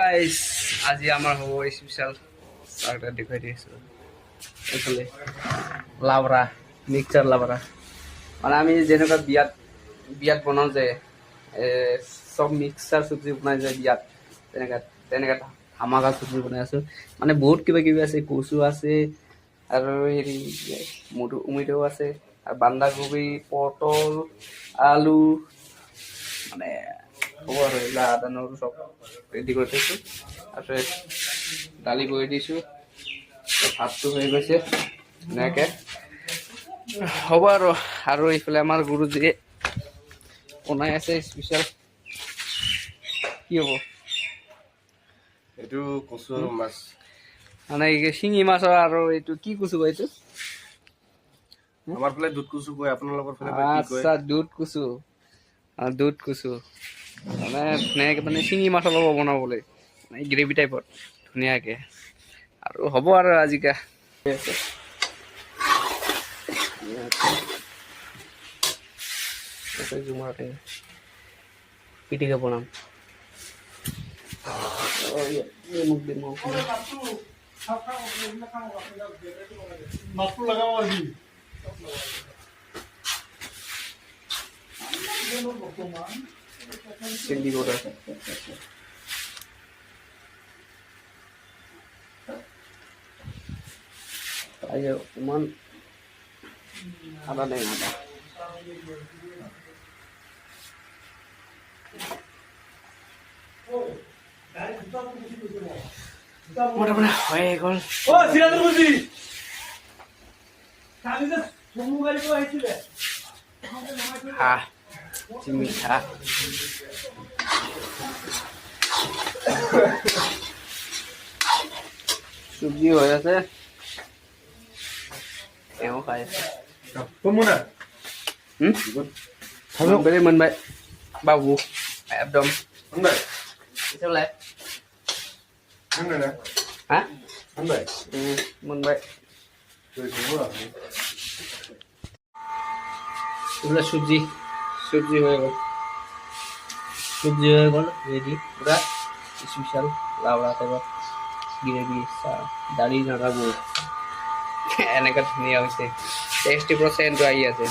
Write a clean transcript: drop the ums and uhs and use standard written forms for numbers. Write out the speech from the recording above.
guys আজি আমাৰ হ'ব স্পেশাল চাৰটা দেখাই দিছো এইফালে লাবৰা মিক্সাৰ লাবৰা মানে আমি যেনেকুৱা বিয়াত বনাও যে সব মিক্সাৰ চব্জি বনাই যায় বিয়াত তেনেকা ধামাকা চব্জি বনাই আছো মানে বহুত কিবা কিবি আছে কচু আছে আৰু হেৰি উমিদেও আছে আৰু বন্ধাকবি পটল আলু মানে হ'ব আৰু এইবিলাক আদা নহৰু চব ৰেডি কৰি থৈছোঁ তাৰপিছত দালি বহি দিছোঁ ভাতটো হৈ গৈছে ধুনীয়াকৈ হ'ব আৰু এইফালে আমাৰ গুৰুজীয়ে বনাই আছে স্পেচিয়েল কি হ'ব এইটো কচু আৰু মাছ মানে শিঙি মাছৰ আৰু এইটো কি কচু কয় এইটো আমাৰ ফালে দুধ কচু কয় আপোনালোকৰ ফালে কি কয় আচ্ছা দুধ কচু মানে ধুনীয়াকৈ মানে শিঙি মাছৰ লগত বনাবলৈ মানে গ্ৰেভি টাইপত ধুনীয়াকৈ আৰু হ'ব আৰু আজিকা জুমাতে পিটিকা বনাম চিলি গোটা ayo cuman ada yang ada mudah-mudahan hoye gol oh silakan buzi kali itu semua kali itu aja deh ah cimita subji hoye আছে এও খাই আছে কমুনা বেলে मोनबाय बाबु एकदम मोनबाय एसेलाय मोनबाय ना हा मोनबाय मोनबाय তুই কমুনা এগুলো সবজি হয়ে গেল রেডি পুরা স্পেশাল লাউড়া টাইপৰ গ্ৰেভি দালি নাগাবো এনেকা ধুনীয়া হৈছে 60% আহি আছে